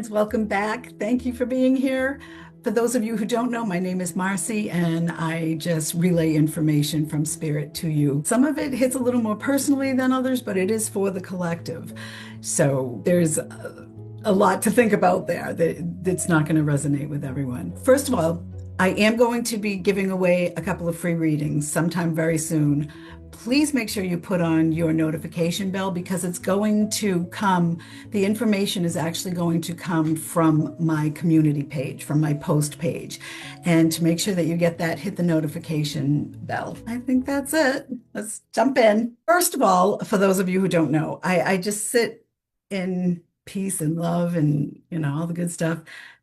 friends, welcome back. Thank you for being here. For those of you who don't know, my name is Marcy, and I just relay information from Spirit to you. Some of it hits a little more personally than others, but it is for the collective. So there's a lot to think about there that's not going to resonate with everyone. First of all, I am going to be giving away a couple of free readings sometime very soon. Please make sure you put on your notification bell because it's going to come, the information is actually going to come from my community page, from my post page. And to make sure that you get that, hit the notification bell. I think that's it. Let's jump in. First of all, for those of you who don't know, I just sit in peace and love and, all the good stuff.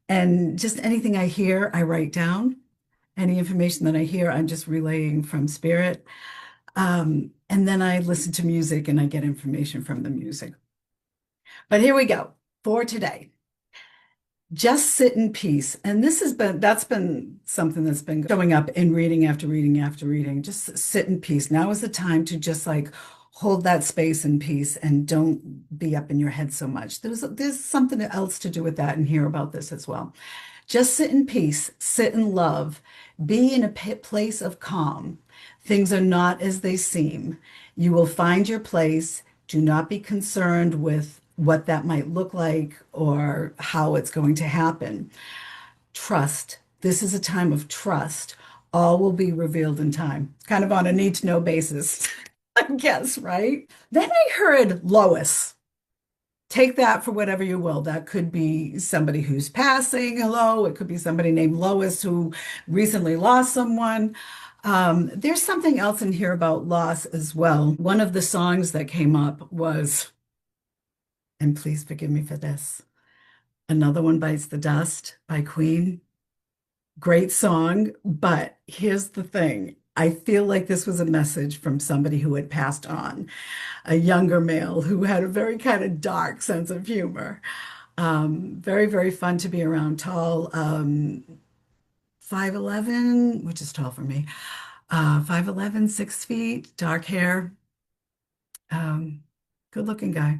And just anything I hear, I write down. Any information that I hear, I'm just relaying from Spirit. And then I listen to music and I get information from the music. But here we go for today. Just sit in peace. And that's been something that's been showing up in reading after reading after reading. Just sit in peace. Now is the time to just like hold that space in peace and don't be up in your head so much. There's something else to do with that and hear about this as well. Just sit in peace, sit in love, be in a place of calm. Things are not as they seem. You will find your place. Do not be concerned with what that might look like or how it's going to happen. Trust. This is a time of trust. All will be revealed in time, kind of on a need to know basis, I guess, right? Then I heard Lois. Take that for whatever you will. That could be somebody who's passing. Hello. It could be somebody named Lois who recently lost someone. There's something else in here about loss as well. One of the songs that came up was, and please forgive me for this, Another One Bites the Dust by Queen. Great song, but here's the thing. I feel like this was a message from somebody who had passed on, a younger male who had a very kind of dark sense of humor. Very, very fun to be around, tall, 5'11", which is tall for me, 5'11", 6 feet, dark hair, good looking guy.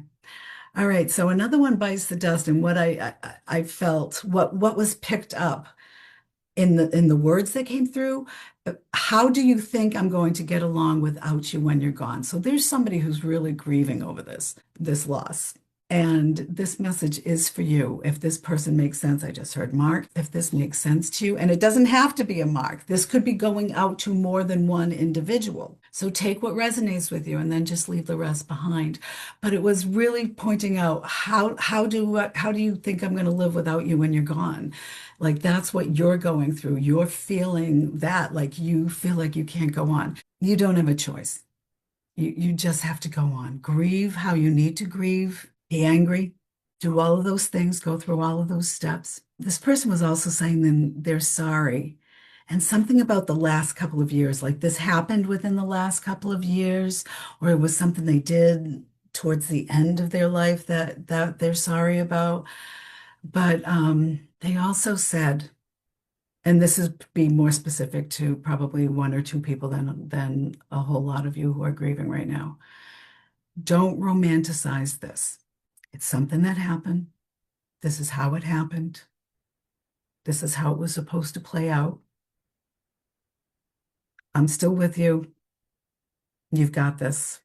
All right, so Another One Bites the Dust, and what I felt, what was picked up in the words that came through. How do you think I'm going to get along without you when you're gone? So there's somebody who's really grieving over this loss. And this message is for you. If this person makes sense, I just heard Mark, if this makes sense to you, and it doesn't have to be a Mark. This could be going out to more than one individual. So take what resonates with you and then just leave the rest behind. But it was really pointing out how do you think I'm going to live without you when you're gone? Like that's what you're going through. You're feeling that, like you feel like you can't go on. You don't have a choice. You just have to go on. Grieve how you need to grieve. Be angry, do all of those things, go through all of those steps. This person was also saying then they're sorry. And something about the last couple of years, like this happened within the last couple of years, or it was something they did towards the end of their life that they're sorry about. But they also said, and this is being more specific to probably one or two people than a whole lot of you who are grieving right now. Don't romanticize this. It's something that happened. This is how it happened. This is how it was supposed to play out. I'm still with you. You've got this.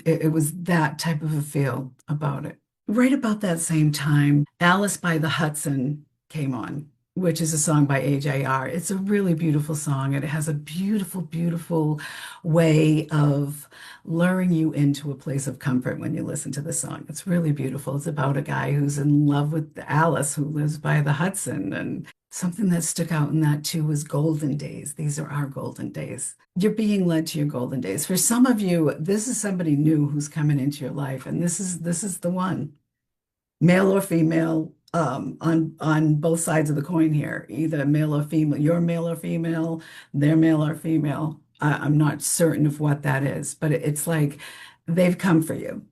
It was that type of a feel about it. Right about that same time, Alice by the Hudson came on, which is a song by AJR. It's a really beautiful song, and it has a beautiful, beautiful way of luring you into a place of comfort when you listen to the song. It's really beautiful. It's about a guy who's in love with Alice, who lives by the Hudson. And something that stuck out in that too was golden days. These are our golden days. You're being led to your golden days. For some of you, this is somebody new who's coming into your life, and this is the one, male or female. On both sides of the coin here, either male or female, you're male or female, they're male or female. I'm not certain of what that is, but it's like they've come for you.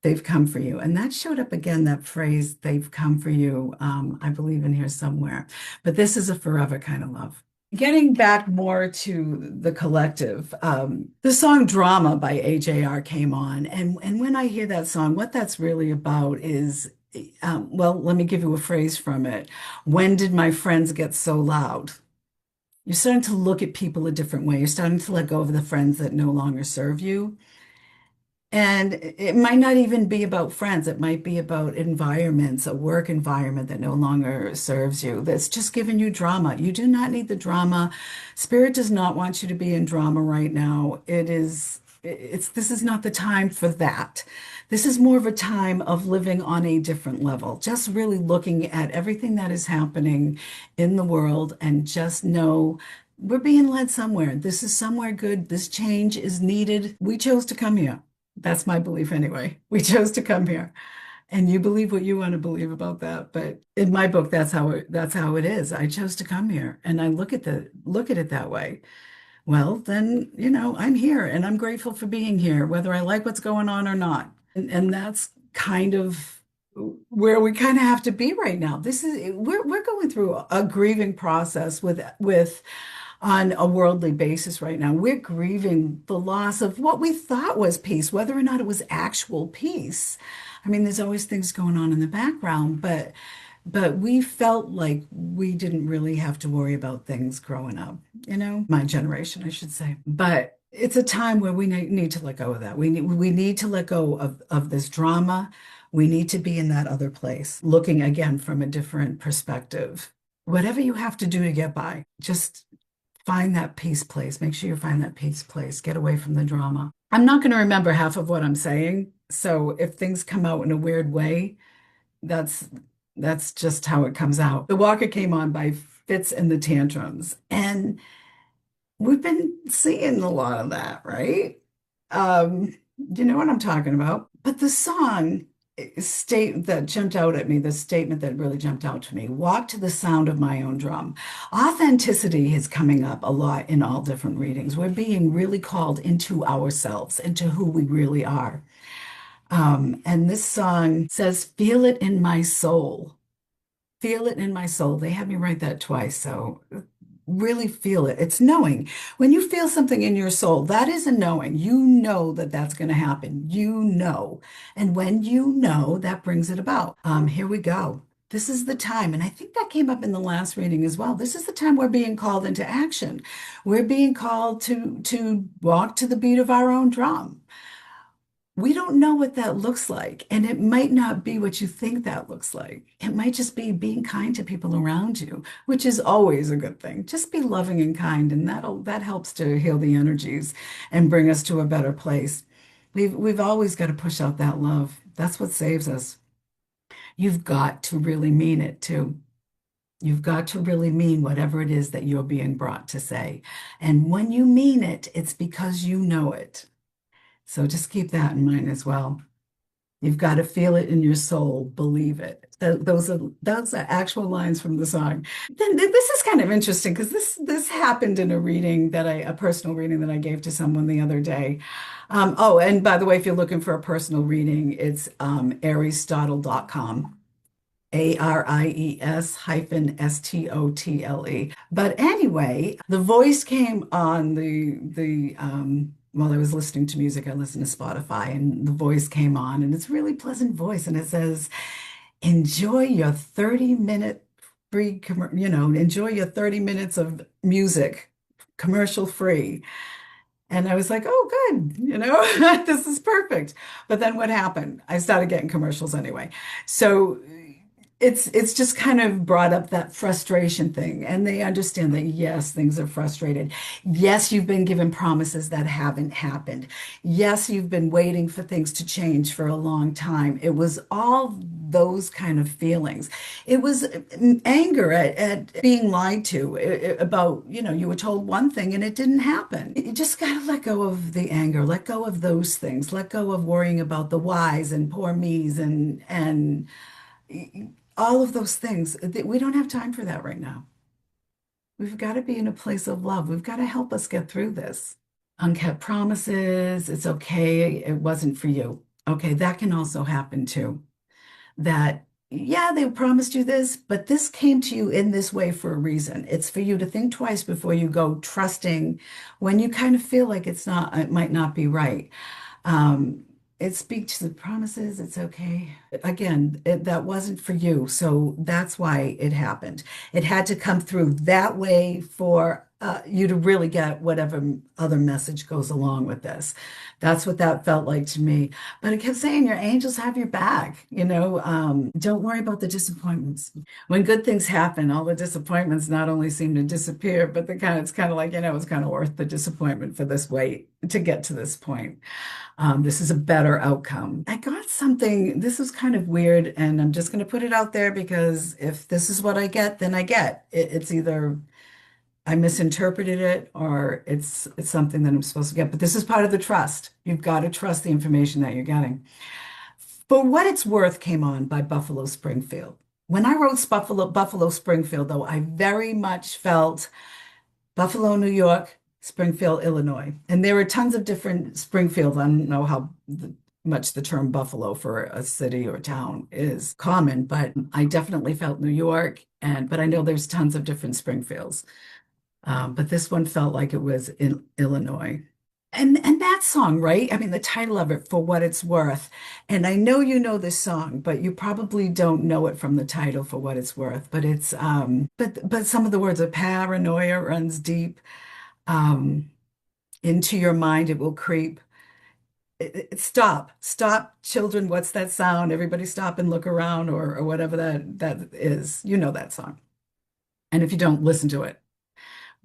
They've come for you. And that showed up again, that phrase, they've come for you, I believe in here somewhere. But this is a forever kind of love. Getting back more to the collective, the song Drama by AJR came on. And when I hear that song, what that's really about is well, let me give you a phrase from it. When did my friends get so loud? You're starting to look at people a different way. You're starting to let go of the friends that no longer serve you. And it might not even be about friends. It might be about environments, a work environment that no longer serves you, that's just giving you drama. You do not need the drama. Spirit does not want you to be in drama right now. This is not the time for that. This is more of a time of living on a different level, just really looking at everything that is happening in the world and just know we're being led somewhere. This is somewhere good. This change is needed. We chose to come here. That's my belief anyway. We chose to come here. And you believe what you want to believe about that. But in my book, that's how it is. I chose to come here and I look at it that way. Well, then, I'm here and I'm grateful for being here, whether I like what's going on or not. And that's kind of where we kind of have to be right now. We're going through a grieving process with on a worldly basis right now. We're grieving the loss of what we thought was peace, whether or not it was actual peace. I mean, there's always things going on in the background, but we felt like we didn't really have to worry about things growing up, my generation, I should say. But it's a time where we need to let go of that. We need to let go of this drama. We need to be in that other place, looking again from a different perspective. Whatever you have to do to get by, just find that peace place. Make sure you find that peace place. Get away from the drama. I'm not going to remember half of what I'm saying. So if things come out in a weird way, that's that's just how it comes out. The Walker came on by Fits and the Tantrums. And we've been seeing a lot of that, right? You know what I'm talking about. But the song state that jumped out at me, the statement that really jumped out to me, walk to the sound of my own drum. Authenticity is coming up a lot in all different readings. We're being really called into ourselves, into who we really are. And this song says, feel it in my soul. Feel it in my soul. They had me write that twice. So really feel it. It's knowing. When you feel something in your soul, that is a knowing. You know that that's going to happen. You know. And when you know, that brings it about. Here we go. This is the time. And I think that came up in the last reading as well. This is the time we're being called into action. We're being called to walk to the beat of our own drum. We don't know what that looks like. And it might not be what you think that looks like. It might just be being kind to people around you, which is always a good thing. Just be loving and kind, and that helps to heal the energies and bring us to a better place. We've always got to push out that love. That's what saves us. You've got to really mean it too. You've got to really mean whatever it is that you're being brought to say. And when you mean it, it's because you know it. So just keep that in mind as well. You've got to feel it in your soul, believe it. Those are actual lines from the song. Then this is kind of interesting because this happened in a personal reading that I gave to someone the other day. Oh, and by the way, if you're looking for a personal reading, it's aristotle.com. ARIES-STOTLE. But anyway, the voice came on the while I was listening to music, I listened to Spotify, and the voice came on, and it's a really pleasant voice, and it says, enjoy your 30-minute enjoy your 30 minutes of music, commercial free. And I was like, oh, good, this is perfect. But then what happened? I started getting commercials anyway. So it's just kind of brought up that frustration thing. And they understand that, yes, things are frustrated. Yes, you've been given promises that haven't happened. Yes, you've been waiting for things to change for a long time. It was all those kind of feelings. It was anger at being lied to about, you were told one thing and it didn't happen. You just got to let go of the anger, let go of those things, let go of worrying about the whys and poor me's and all of those things. We don't have time for that right now. We've got to be in a place of love. We've got to help us get through this. Unkept promises, it's okay, it wasn't for you. Okay, that can also happen too. That, yeah, they promised you this, but this came to you in this way for a reason. It's for you to think twice before you go trusting when you kind of feel like it might not be right. It speaks to the promises. It's okay. Again, that wasn't for you. So that's why it happened. It had to come through that way for you to really get whatever other message goes along with this. That's what that felt like to me. But it kept saying your angels have your back. Don't worry about the disappointments. When good things happen, all the disappointments not only seem to disappear, but it's kind of like, it's kind of worth the disappointment for this wait to get to this point. This is a better outcome. I got something, this was kind of weird, and I'm just going to put it out there because if this is what I get, then I get it. It's either I misinterpreted it or it's something that I'm supposed to get. But this is part of the trust. You've got to trust the information that you're getting. For What It's Worth came on by Buffalo Springfield. When I wrote Buffalo Springfield, though, I very much felt Buffalo, New York, Springfield, Illinois. And there were tons of different Springfields. I don't know how much the term Buffalo for a city or town is common, but I definitely felt New York. But I know there's tons of different Springfields. But this one felt like it was in Illinois. And that song, right? I mean, the title of it, For What It's Worth. And I know you know this song, but you probably don't know it from the title, For What It's Worth. But but some of the words are paranoia runs deep. Um, into your mind it will creep. Stop, children. What's that sound? Everybody stop and look around, or whatever that is. You know that song. And if you don't, listen to it.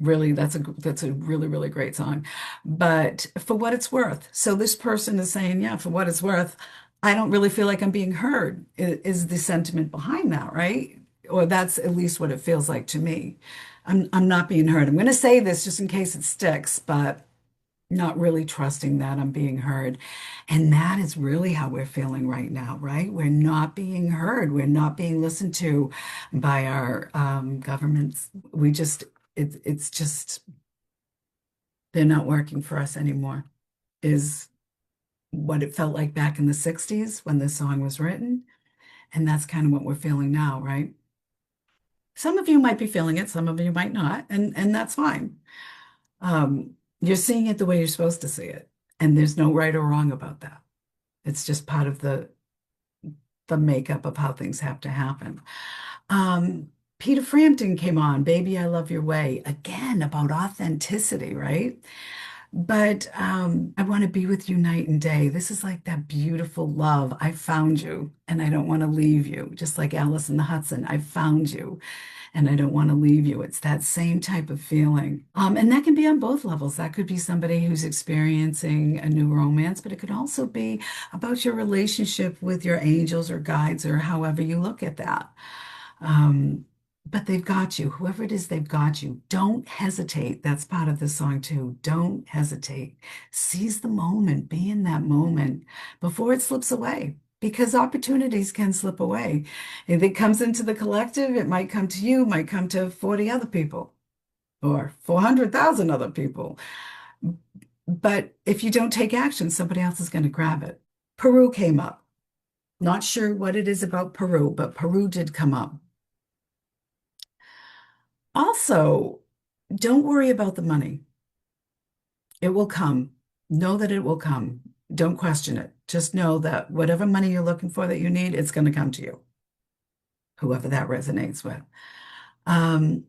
Really, that's a really, really great song. But For What It's Worth. So this person is saying, yeah, for what it's worth, I don't really feel like I'm being heard, is the sentiment behind that, right? Or that's at least what it feels like to me. I'm not being heard. I'm going to say this just in case it sticks, but not really trusting that I'm being heard. And that is really how we're feeling right now, right? We're not being heard. We're not being listened to by our governments. It's just, they're not working for us anymore, is what it felt like back in the 60s when this song was written. And that's kind of what we're feeling now, right? Some of you might be feeling it, some of you might not, and that's fine. You're seeing it the way you're supposed to see it, and there's no right or wrong about that. It's just part of the makeup of how things have to happen. Peter Frampton came on, Baby, I Love Your Way, again about authenticity, right? But I want to be with you night and day. This is like that beautiful love. I found you and I don't want to leave you. Just like Alice in the Hudson, I found you and I don't want to leave you. It's that same type of feeling. And that can be on both levels. That could be somebody who's experiencing a new romance, but it could also be about your relationship with your angels or guides or however you look at that. Um, but they've got you. Whoever it is, they've got you. Don't hesitate. That's part of the song too. Don't hesitate. Seize the moment. Be in that moment before it slips away. Because opportunities can slip away. If it comes into the collective, it might come to you, might come to 40 other people or 400,000 other people. But if you don't take action, somebody else is going to grab it. Peru came up. Not sure what it is about Peru, but Peru did come up. Also, don't worry about the money. It will come. Know that it will come. Don't question it. Just know that whatever money you're looking for that you need, it's going to come to you, whoever that resonates with. Um,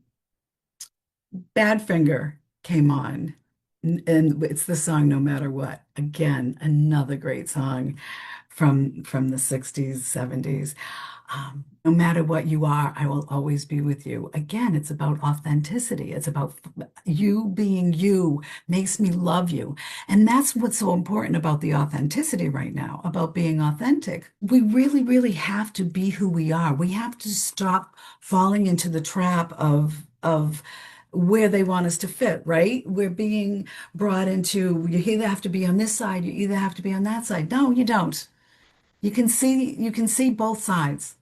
Badfinger came on, and it's the song No Matter What. Again, another great song from the 60s, 70s. No matter what you are, I will always be with you. Again, it's about authenticity. It's about you being you makes me love you. And that's what's so important about the authenticity right now, about being authentic. We really, really have to be who we are. We have to stop falling into the trap of where they want us to fit, right? We're being brought into, you either have to be on this side, you either have to be on that side. No, you don't. You can see both sides.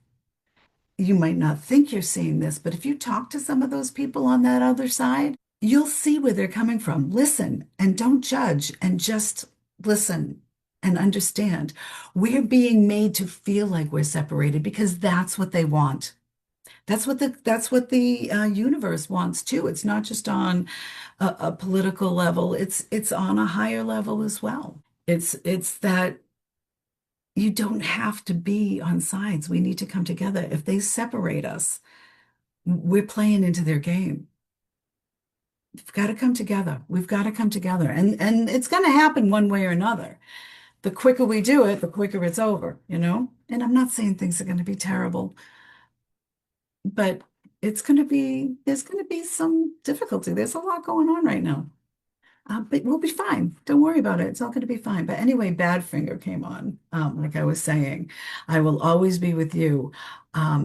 You might not think you're seeing this, but if you talk to some of those people on that other side, you'll see where they're coming from. Listen and don't judge and just listen and understand. We're being made to feel like we're separated because that's what they want. That's what the universe wants too. It's not just on a political level. It's on a higher level as well. It's that you don't have to be on sides. We need to come together. If they separate us, we're playing into their game. We've got to come together. We've got to come together. And it's going to happen one way or another. The quicker we do it, the quicker it's over, you know? And I'm not saying things are going to be terrible, but there's going to be some difficulty. There's a lot going on right now. But we'll be fine. Don't worry about it. It's all going to be fine. But anyway, Badfinger came on. Like I was saying, I will always be with you.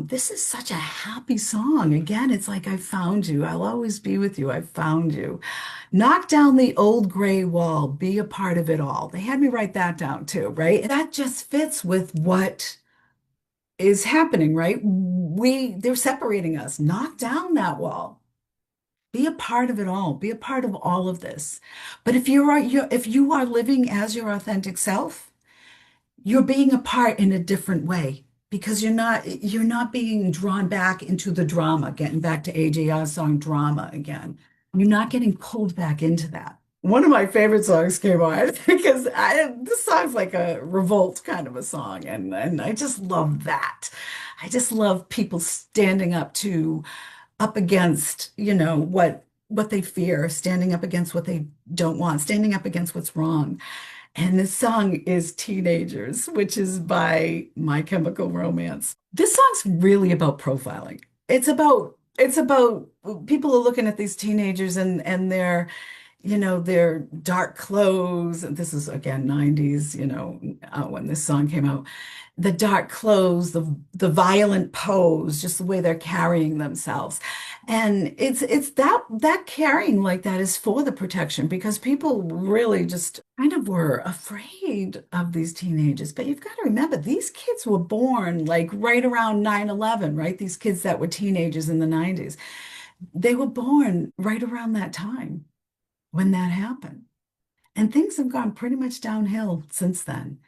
This is such a happy song. Again, it's like I found you. I'll always be with you. I found you. Knock down the old gray wall. Be a part of it all. They had me write that down too, right? That just fits with what is happening, right? They're separating us. Knock down that wall. Be a part of it all. Be a part of all of this. But if you are living as your authentic self, you're being a part in a different way because you're not being drawn back into the drama, getting back to AJR's song Drama again. You're not getting pulled back into that. One of my favorite songs came on because this song's like a revolt kind of a song, and I just love that. I just love people standing up against, what they fear, standing up against what they don't want, standing up against what's wrong. And this song is Teenagers, which is by My Chemical Romance. This song's really about profiling. It's about people are looking at these teenagers and their dark clothes. This is again 90s, when this song came out. The dark clothes, the violent pose, just the way they're carrying themselves. And it's that carrying like that is for the protection because people really just kind of were afraid of these teenagers. But you've got to remember, these kids were born like right around 9/11, right? These kids that were teenagers in the 90s. They were born right around that time when that happened. And things have gone pretty much downhill since then.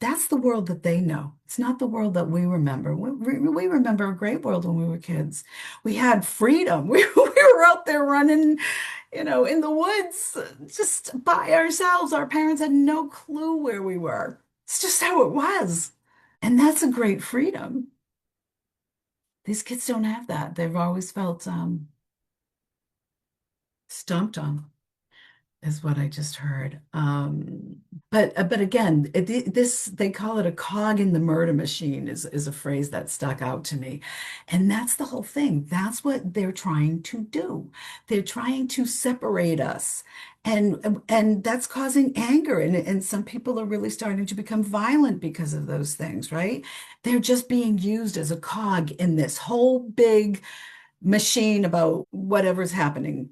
That's the world that they know. It's not the world that we remember. We remember a great world when we were kids. We had freedom. We were out there running, in the woods just by ourselves. Our parents had no clue where we were. It's just how it was. And that's a great freedom. These kids don't have that. They've always felt stomped on. Is what I just heard. But again, this they call it a cog in the murder machine is a phrase that stuck out to me, and that's the whole thing. That's what they're trying to do. They're trying to separate us, and that's causing anger, and some people are really starting to become violent because of those things, right? They're just being used as a cog in this whole big machine about whatever's happening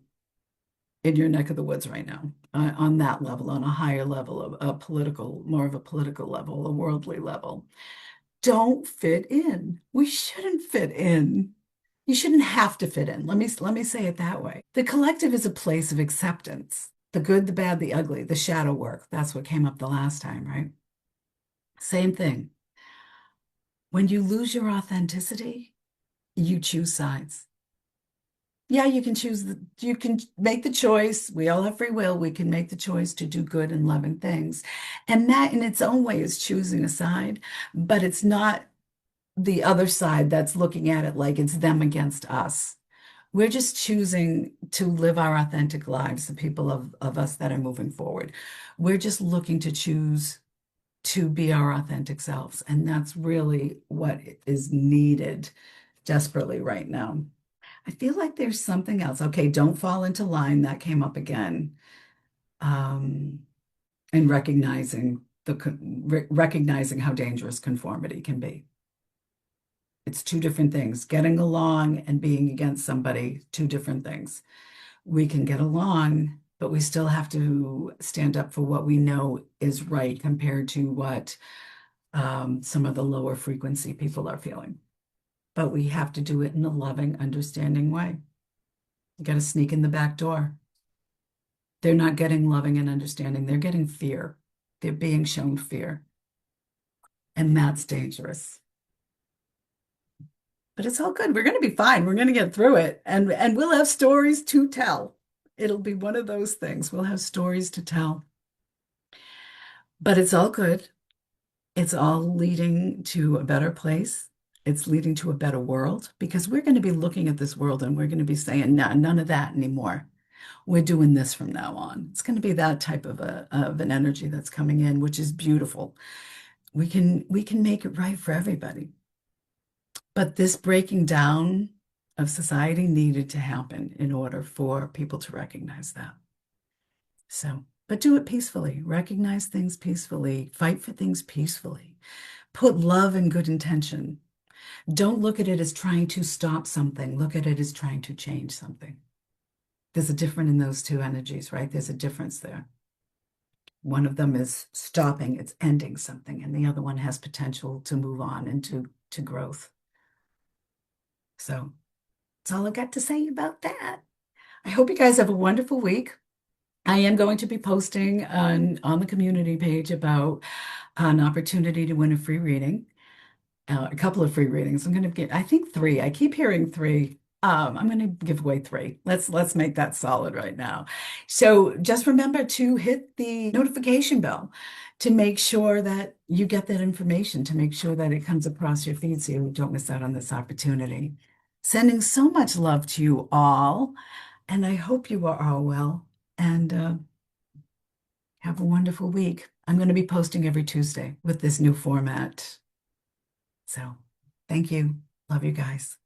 in your neck of the woods right now, on that level, on a higher level of a political, more of a political level, a worldly level. Don't fit in. We shouldn't fit in. You shouldn't have to fit in. Let me say it that way. The collective is a place of acceptance. The good, the bad, the ugly, the shadow work. That's what came up the last time, right? Same thing. When you lose your authenticity, you choose sides. Yeah, you can make the choice. We all have free will. We can make the choice to do good and loving things. And that in its own way is choosing a side, but it's not the other side that's looking at it like it's them against us. We're just choosing to live our authentic lives, the people of us that are moving forward. We're just looking to choose to be our authentic selves. And that's really what is needed desperately right now. I feel like there's something else. Okay, don't fall into line. That came up again. Um, and recognizing how dangerous conformity can be. It's two different things. Getting along and being against somebody, two different things. We can get along, but we still have to stand up for what we know is right compared to what some of the lower frequency people are feeling. But we have to do it in a loving, understanding way. You got to sneak in the back door. They're not getting loving and understanding. They're getting fear. They're being shown fear. And that's dangerous. But it's all good. We're going to be fine. We're going to get through it. And we'll have stories to tell. It'll be one of those things. We'll have stories to tell. But it's all good It's all leading to a better place. It's leading to a better world because we're going to be looking at this world and we're going to be saying, no, none of that anymore. We're doing this from now on. It's going to be that type of an energy that's coming in, which is beautiful. We can make it right for everybody. But this breaking down of society needed to happen in order for people to recognize that. So, but do it peacefully, recognize things peacefully, fight for things peacefully, put love and good intention. Don't look at it as trying to stop something. Look at it as trying to change something. There's a difference in those two energies, right? There's a difference there. One of them is stopping, it's ending something, and the other one has potential to move on into to growth. So that's all I got to say about that. I hope you guys have a wonderful week. I am going to be posting on the community page about an opportunity to win a free reading, a couple of free readings. I'm going to get, I think three. I keep hearing three. I'm going to give away three. Let's make that solid right now. So just remember to hit the notification bell to make sure that you get that information, to make sure that it comes across your feed so you don't miss out on this opportunity. Sending so much love to you all, and I hope you are all well. And have a wonderful week. I'm going to be posting every Tuesday with this new format. So thank you. Love you guys.